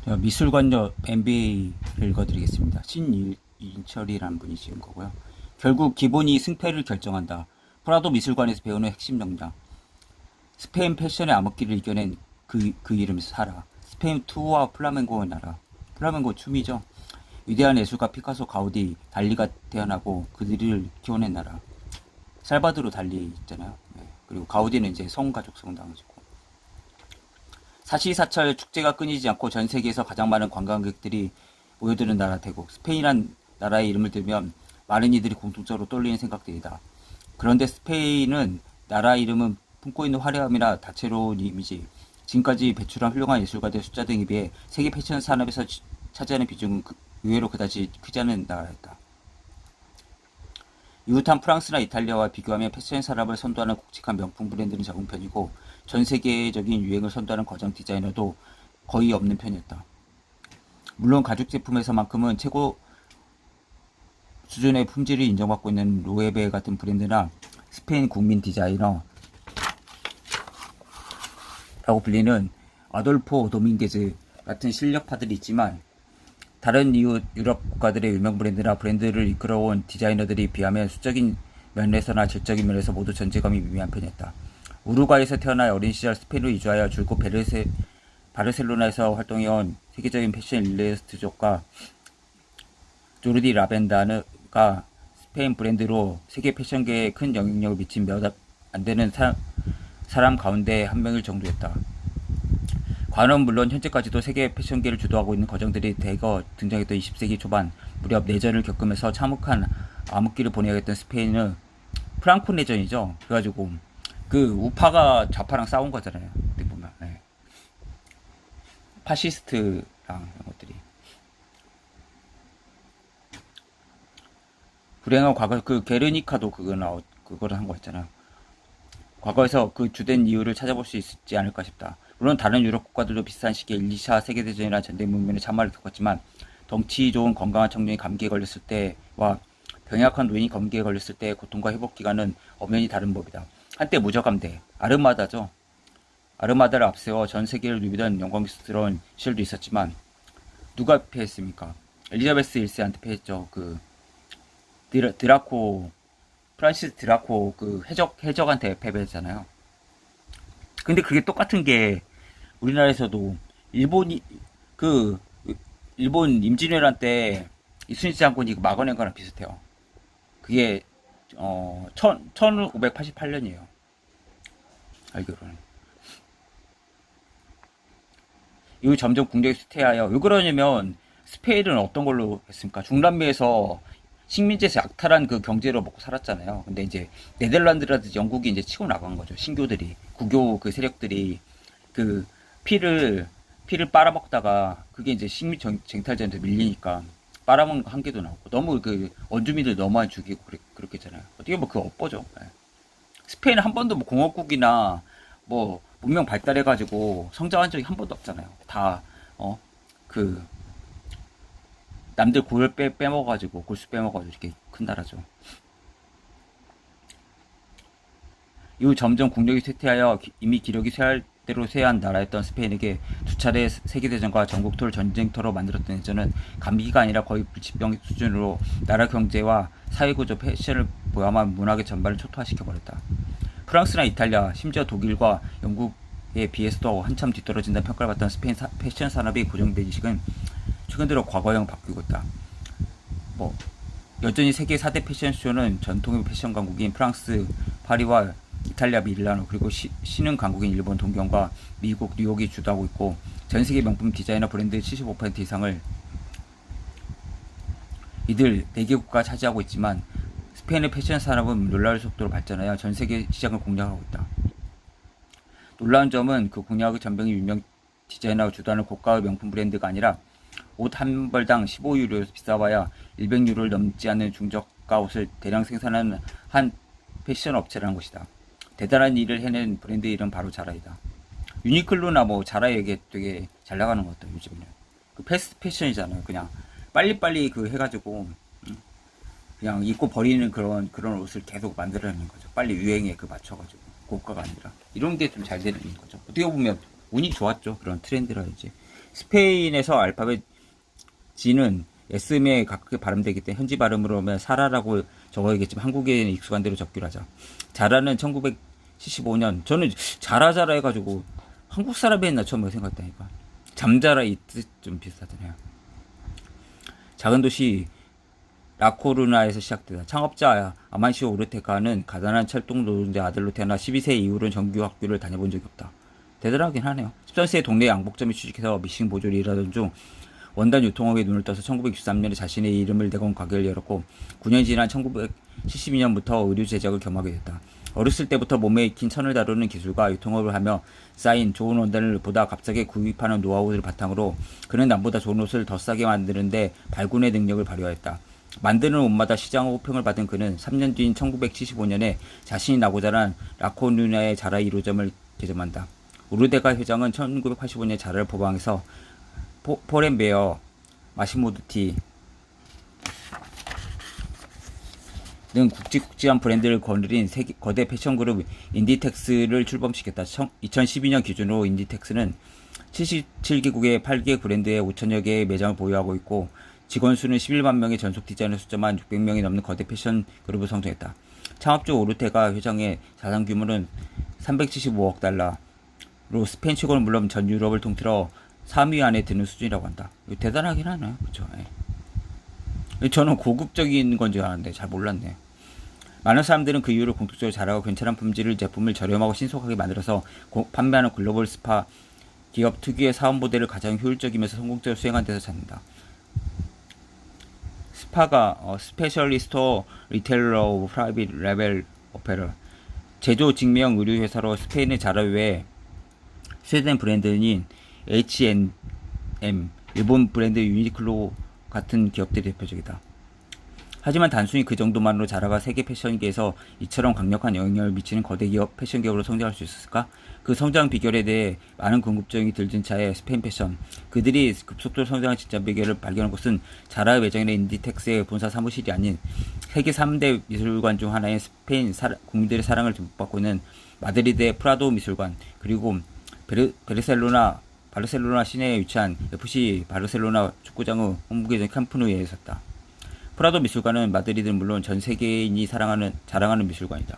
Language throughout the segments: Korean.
미술관역 MBA를 읽어드리겠습니다. 신인철이라는 분이 지은 거고요. 결국 기본이 승패를 결정한다. 프라도 미술관에서 배우는 핵심 정당. 스페인 패션의 암흑기를 이겨낸 그 이름 사라. 스페인 투와 플라멩고의 나라. 플라멩고 춤이죠. 위대한 예술가 피카소, 가우디, 달리가 태어나고 그들을 키워낸 나라. 살바도르 달리 있잖아요. 그리고 가우디는 이제 성가족 성당이고. 사시사철 축제가 끊이지 않고 전 세계에서 가장 많은 관광객들이 모여드는 나라 태국. 스페인이란 나라의 이름을 들면 많은 이들이 공통적으로 떠올리는 생각들이다. 그런데 스페인은 나라 이름은 품고 있는 화려함이나 다채로운 이미지, 지금까지 배출한 훌륭한 예술가들의 숫자 등에 비해 세계 패션 산업에서 차지하는 비중은 의외로 그다지 크지 않은 나라였다. 이웃한 프랑스나 이탈리아와 비교하면 패션 산업을 선도하는 굵직한 명품 브랜드는 적은 편이고 전 세계적인 유행을 선도하는 거장 디자이너도 거의 없는 편이었다. 물론 가죽 제품에서만큼은 최고 수준의 품질을 인정받고 있는 로에베 같은 브랜드나 스페인 국민 디자이너 라고 불리는 아돌포 도밍게즈 같은 실력파들이 있지만 다른 이웃 유럽 국가들의 유명 브랜드나 브랜드를 이끌어온 디자이너들이 비하면 수적인 면에서나 질적인 면에서 모두 존재감이 미미한 편이었다. 우루과이에서 태어나 어린 시절 스페인으로 이주하여 줄곧 바르셀로나에서 활동해온 세계적인 패션 일러스트족가 조르디 라벤다가 스페인 브랜드로 세계 패션계에 큰 영향력을 미친 몇 안 되는 사람 가운데 한 명일 정도였다. 과는 물론 현재까지도 세계 패션계를 주도하고 있는 거장들이 대거 등장했던 20세기 초반 무렵 내전을 겪으면서 참혹한 암흑기를 보내야겠던 스페인은 프랑코 내전이죠. 그래가지고 그 우파가 좌파랑 싸운 거잖아요. 어떻게 보면 파시스트랑 이런 것들이 불행한 과거 그 게르니카도 그거를 한 거 있잖아요. 과거에서 그 주된 이유를 찾아볼 수 있지 않을까 싶다. 물론 다른 유럽 국가들도 비슷한 시기에 1, 2차 세계대전이나 전쟁 문명의 참화를 겪었지만 덩치 좋은 건강한 청년이 감기에 걸렸을 때와 병약한 노인이 감기에 걸렸을 때의 고통과 회복 기간은 엄연히 다른 법이다. 한때 무적함대 아르마다죠. 아르마다를 앞세워 전 세계를 누비던 영광스러운 시절도 있었지만 누가 패했습니까? 엘리자베스 1세한테 패했죠. 그 드라코 프란시스 드라코 그 해적한테 패배했잖아요. 근데 그게 똑같은 게 우리나라에서도 일본 임진왜란 때 이순신 장군이 막아낸 거랑 비슷해요. 그게 1588년이에요. 알기로는. 이후 점점 국력이 쇠퇴하여 왜 그러냐면 스페인은 어떤 걸로 했습니까? 중남미에서 식민지에서 약탈한 그 경제로 먹고 살았잖아요. 근데 이제 네덜란드라든지 영국이 이제 치고 나간 거죠. 신교들이 국교 그 세력들이 그 피를 빨아먹다가 그게 이제 식민 쟁탈전에 밀리니까 빨아먹는 거 한 개도 나오고 너무 그 원주민들 너무 많이 죽이고 그렇게 했잖아요. 어떻게 보면 그 업보죠. 스페인은 한 번도 뭐 공화국이나 뭐 문명 발달해가지고 성장한 적이 한 번도 없잖아요. 다 그 남들 골 빼먹어가지고 골수 빼먹어가지고 이렇게 큰 나라죠. 이후 점점 국력이 쇠퇴하여 이미 기력이 쇠할 대로 쇠한 나라였던 스페인에게 두 차례 세계대전과 전국토를 전쟁터로 만들었던 내전은 감기가 아니라 거의 불치병 수준으로 나라 경제와 사회구조, 패션을 포함한 문학의 전반을 초토화시켜버렸다. 프랑스나 이탈리아, 심지어 독일과 영국에 비해서도 한참 뒤떨어진다는 평가를 받던 스페인 패션 산업의 고정된 지식은 최근 들어 과거형 바뀌고 있다. 여전히 세계 4대 패션쇼는 전통의 패션 강국인 프랑스, 파리와 이탈리아 밀라노, 그리고 신흥 강국인 일본 동경과 미국 뉴욕이 주도하고 있고 전 세계 명품 디자이너 브랜드의 75% 이상을 이들 4개국가 차지하고 있지만 스페인의 패션 산업은 놀라울 속도로 발전하여 전 세계 시장을 공략하고 있다. 놀라운 점은 그 공략의 전병이 유명 디자이너가 주도하는 고가의 명품 브랜드가 아니라 옷 한 벌당 15유로에서 비싸봐야 100유로를 넘지 않는 중저가 옷을 대량 생산하는 한 패션 업체라는 것이다. 대단한 일을 해낸 브랜드 이름 바로 자라이다. 유니클로나 뭐 자라 얘기 되게 잘 나가는 것 같다 요즘은. 그 패스트 패션이잖아요. 그냥 빨리빨리 그 해가지고 그냥 입고 버리는 그런 옷을 계속 만들어내는 거죠. 빨리 유행에 그 맞춰가지고 고가가 아니라 이런 게 좀 잘 되는 거죠. 어떻게 보면 운이 좋았죠. 그런 트렌드라든지 스페인에서 알파벳 G는 S음에 가깝게 발음되기 때문에 현지 발음으로 하면 사라라고 적어야겠지만 한국에는 익숙한 대로 적기로 하자. 자라는 1975년. 저는 자라 해가지고 한국 사람이 했나 처음에 생각했다니까. 잠자라 이 뜻 좀 비슷하잖아요. 작은 도시 라코르나에서 시작되다. 창업자 아만시오 오르테카는 가난한 철동 노동자 아들로 태어나 12세 이후로는 정규 학교를 다녀본 적이 없다. 대단하긴 하네요. 13세에 동네 양복점에 취직해서 미싱 보조를 일하던 중 원단 유통업에 눈을 떠서 1963년에 자신의 이름을 내건 가게를 열었고 9년 지난 1972년부터 의류 제작을 겸하게 됐다. 어렸을 때부터 몸에 익힌 천을 다루는 기술과 유통업을 하며 쌓인 좋은 원단을 보다 값싸게 구입하는 노하우를 바탕으로 그는 남보다 좋은 옷을 더 싸게 만드는데 발군의 능력을 발휘하였다. 만드는 옷마다 시장 호평을 받은 그는 3년 뒤인 1975년에 자신이 나고자 한 라코누나의 자라 1호점을 개점한다. 우르데가 회장은 1985년 자라를 포방해서 포렌베어, 마시모두티 등 굵직굵직한 브랜드를 거느린 거대 패션 그룹 인디텍스를 출범시켰다. 2012년 기준으로 인디텍스는 77개국의 8개 브랜드의 5천여 개의 매장을 보유하고 있고 직원 수는 11만 명의 전속 디자이너 숫자만 600명이 넘는 거대 패션 그룹을 성장했다. 창업주 오르테가 회장의 자산 규모는 375억 달러로 스페인 최고는 물론 전 유럽을 통틀어 3위 안에 드는 수준이라고 한다. 이거 대단하긴 하네요. 그쵸? 예. 저는 고급적인 건 줄 알았는데 잘 몰랐네. 많은 사람들은 그 이유를 공통적으로 잘하고 괜찮은 품질을 제품을 저렴하고 신속하게 만들어서 판매하는 글로벌 스파 기업 특유의 사업 모델을 가장 효율적이면서 성공적으로 수행한 데서 찾는다. 스파가 스페셜리스트 리테일러 오브 프라이빗 레벨 오페러 제조 직명 의류 회사로 스페인의 자라 외에 스웨덴 브랜드인 H&M, 일본 브랜드 유니클로 같은 기업들이 대표적이다. 하지만 단순히 그 정도만으로 자라가 세계 패션계에서 이처럼 강력한 영향력을 미치는 거대 기업, 패션 기업으로 성장할 수 있었을까? 그 성장 비결에 대해 많은 궁금증이 들든 차에 스페인 패션, 그들이 급속도로 성장한 진짜 비결을 발견한 곳은 자라의 매장이나 인디텍스의 본사 사무실이 아닌 세계 3대 미술관 중 하나인 스페인 국민들의 사랑을 듬뿍 받고 있는 마드리드의 프라도 미술관, 그리고 바르셀로나 시내에 위치한 FC 바르셀로나 축구장의 홈구장 캠프누에 있었다. 프라도 미술관은 마드리드는 물론 전 세계인이 자랑하는 미술관이다.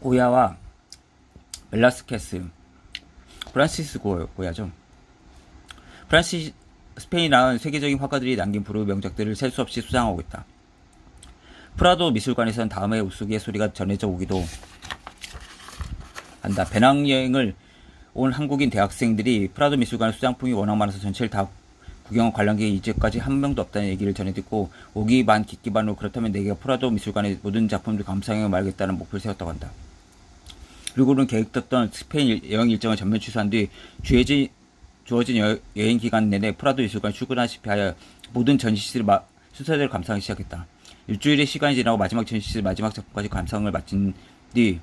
고야와 벨라스케스, 프란시스코 고야죠. 스페인은 세계적인 화가들이 남긴 불후의 명작들을 셀 수 없이 수상하고 있다. 프라도 미술관에서는 다음의 우스갯 소리가 전해져 오기도 한다. 배낭여행을 온 한국인 대학생들이 프라도 미술관 수장품이 워낙 많아서 전체를 다 구경 관람객이 이제까지 한 명도 없다는 얘기를 전해 듣고 오기 반 기기 반으로 그렇다면 내가 프라도 미술관의 모든 작품들 감상해 말겠다는 목표를 세웠다고 한다. 그리고는 계획됐던 스페인 여행 일정을 전면 취소한 뒤 주어진 여행 기간 내내 프라도 미술관 출근하시피 하여 모든 전시실을 순서대로 감상하기 시작했다. 일주일의 시간이 지나고 마지막 전시실 마지막 작품까지 감상을 마친 뒤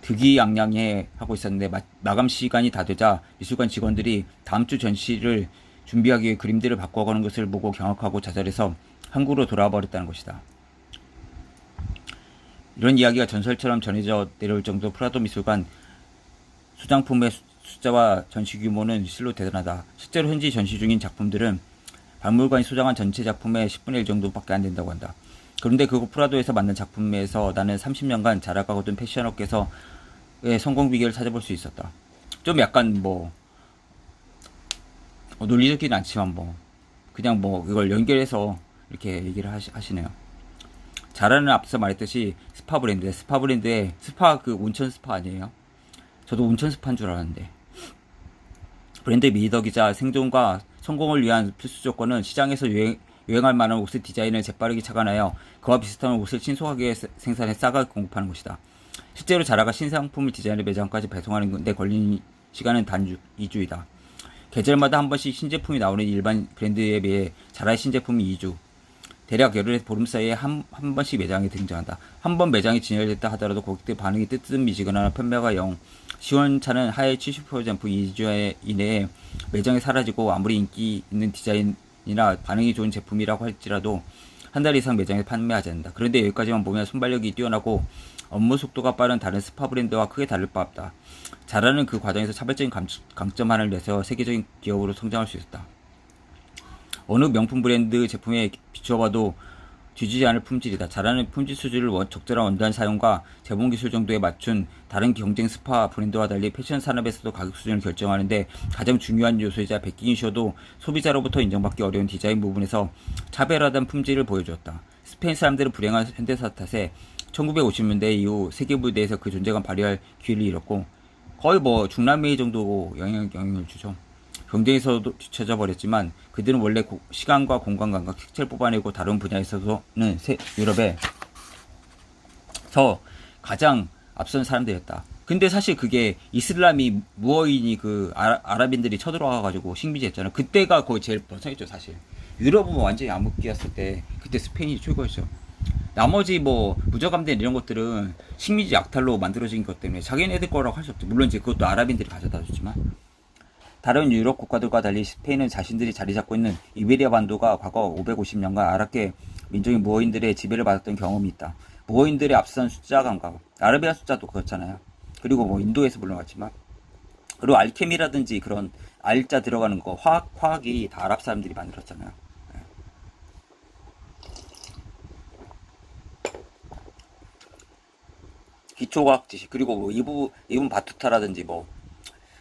득이양양해 하고 있었는데 마감 시간이 다 되자 미술관 직원들이 다음 주 전시를 준비하기 위해 그림들을 바꿔가는 것을 보고 경악하고 좌절해서 한국으로 돌아와 버렸다는 것이다. 이런 이야기가 전설처럼 전해져 내려올 정도 프라도 미술관 수장품의 숫자와 전시 규모는 실로 대단하다. 실제로 현지 전시 중인 작품들은 박물관이 소장한 전체 작품의 10분의 1 정도밖에 안 된다고 한다. 그런데 그곳 프라도에서 만든 작품에서 나는 30년간 자라가 거둔 패션업계에서의 성공 비결을 찾아볼 수 있었다. 좀 약간 논리적이진 않지만 그냥 이걸 연결해서 이렇게 얘기를 하시네요. 자라는 앞서 말했듯이 스파 브랜드에 스파 그 온천 스파 아니에요? 저도 온천 스파인 줄 알았는데 브랜드의 미덕이자 생존과 성공을 위한 필수 조건은 시장에서 유행할 만한 옷의 디자인을 재빠르게 착안하여 그와 비슷한 옷을 신속하게 생산해 싸게 공급하는 것이다. 실제로 자라가 신상품을 디자인해 매장까지 배송하는 데 걸리는 시간은 단 2주이다. 계절마다 한 번씩 신제품이 나오는 일반 브랜드에 비해 자라의 신제품이 2주, 대략 열흘에서 보름 사이에 한 번씩 매장에 등장한다. 한 번 매장이 진열됐다 하더라도 고객들 반응이 뜨뜻미지근하나 판매가 0, 시원찮은 하의 70% 제품 2주 이내에 매장에 사라지고 아무리 인기 있는 디자인이나 반응이 좋은 제품이라고 할지라도 한 달 이상 매장에 판매하지 않는다. 그런데 여기까지만 보면 순발력이 뛰어나고 업무 속도가 빠른 다른 스파 브랜드와 크게 다를 바 없다. 잘하는 그 과정에서 차별적인 강점 하나를 내세워 세계적인 기업으로 성장할 수 있었다. 어느 명품 브랜드 제품에 비추어봐도 뒤지지 않을 품질이다. 잘하는 품질 수준을 적절한 원단 사용과 재봉 기술 정도에 맞춘 다른 경쟁 스파 브랜드와 달리 패션 산업에서도 가격 수준을 결정하는데 가장 중요한 요소이자 베끼긴 쉬워도 소비자로부터 인정받기 어려운 디자인 부분에서 차별화된 품질을 보여주었다. 스페인 사람들은 불행한 현대사 탓에 1950년대 이후 세계 무대에서 그 존재감 발휘할 기회를 잃었고 거의 뭐 중남미 정도 영향을 주죠. 경쟁에서도 뒤처져 버렸지만 그들은 원래 시간과 공간 감각, 색채를 뽑아내고 다른 분야에서는 유럽에서 가장 앞선 사람들이었다. 근데 사실 그게 이슬람이 무어인이 그 아랍인들이 쳐들어와가지고 식민지했잖아요. 그때가 거의 제일 번성했죠 사실. 유럽은 완전히 암흑기였을 때 그때 스페인이 최고였죠. 나머지 뭐 무저감된 이런 것들은 식민지 약탈로 만들어진 것 때문에 자기네들 거라고 할 수 없죠. 물론 이제 그것도 아랍인들이 가져다 줬지만 다른 유럽 국가들과 달리 스페인은 자신들이 자리 잡고 있는 이베리아 반도가 과거 550년간 아랍계 민족인 무어인들의 지배를 받았던 경험이 있다. 무어인들의 앞선 숫자 감각, 아라비아 숫자도 그렇잖아요. 그리고 뭐 인도에서 물러갔지만 그리고 알케미라든지 그런 알자 들어가는 거 화학이 다 아랍 사람들이 만들었잖아요. 기초과학 지식 그리고 뭐 이분 바투타라든지 뭐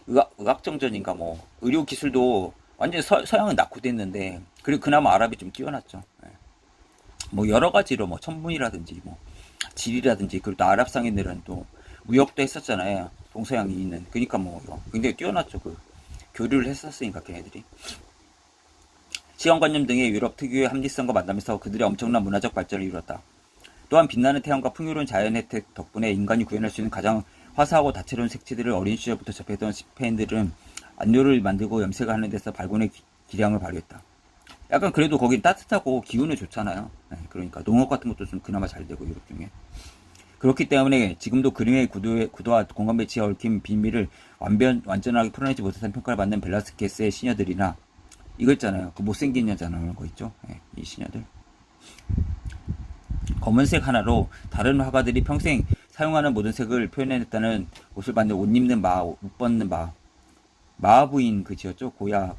의학정전인가 뭐 의료기술도 완전 서양은 낙후됐는데 그리고 그나마 아랍이 좀 뛰어났죠. 뭐 여러가지로 뭐 천문이라든지 뭐 지리라든지 그리고 또 아랍 상인들은 또 무역도 했었잖아요. 동서양이 있는 그러니까 뭐 굉장히 뛰어났죠. 그 교류를 했었으니까 걔네들이 시간관념 등의 유럽 특유의 합리성과 만나면서 그들의 엄청난 문화적 발전을 이루었다. 또한 빛나는 태양과 풍요로운 자연 혜택 덕분에 인간이 구현할 수 있는 가장 화사하고 다채로운 색채들을 어린 시절부터 접했던 스페인들은 안료를 만들고 염색하는 데서 발군의 기량을 발휘했다. 약간 그래도 거긴 따뜻하고 기운이 좋잖아요. 그러니까 농업 같은 것도 좀 그나마 잘 되고 유럽 중에. 그렇기 때문에 지금도 그림의 구도와 공간 배치에 얽힌 비밀을 완전하게 풀어내지 못한 평가를 받는 벨라스케스의 시녀들이나 이거 있잖아요. 그 못생긴 여자 나오는 거 있죠. 이 시녀들. 검은색 하나로 다른 화가들이 평생 사용하는 모든 색을 표현해냈다는 옷을 받는 옷 입는 옷 벗는 마부인 그 지었죠. 고야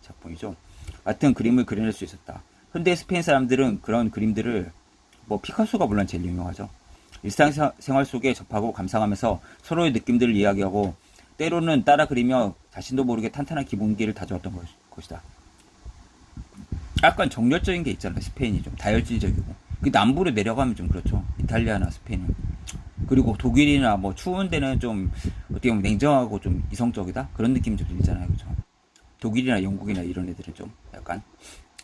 작품이죠. 같은 그림을 그려낼 수 있었다. 현대 스페인 사람들은 그런 그림들을 뭐 피카소가 물론 제일 유명하죠. 일상생활 속에 접하고 감상하면서 서로의 느낌들을 이야기하고 때로는 따라 그리며 자신도 모르게 탄탄한 기본기를 다져왔던 것이다. 약간 정열적인 게 있잖아요. 스페인이 좀 다혈질적이고 그 남부로 내려가면 좀 그렇죠. 이탈리아나 스페인은. 그리고 독일이나 뭐 추운 데는 좀 어떻게 보면 냉정하고 좀 이성적이다 그런 느낌이 좀 들잖아요. 그죠? 독일이나 영국이나 이런 애들은 좀 약간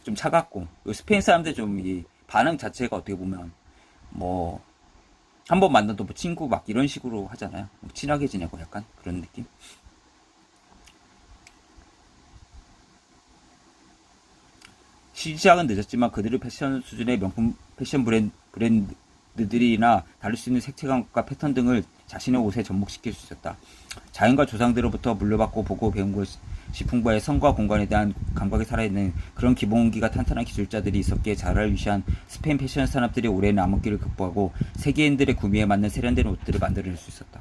좀 차갑고 스페인 사람들 좀 이 반응 자체가 어떻게 보면 뭐 한번 만나도 뭐 친구 막 이런 식으로 하잖아요. 친하게 지내고 약간 그런 느낌. 시작은 늦었지만 그들의 패션 수준의 명품 패션 브랜드들이나 다룰 수 있는 색채감과 패턴 등을 자신의 옷에 접목시킬 수 있었다. 자연과 조상들로부터 물려받고 보고 배운 것이 풍부해 성과 공간에 대한 감각이 살아있는 그런 기본기가 탄탄한 기술자들이 있었기에 자라를 위시한 스페인 패션 산업들이 오랜 암흑기를 극복하고 세계인들의 구미에 맞는 세련된 옷들을 만들어낼 수 있었다.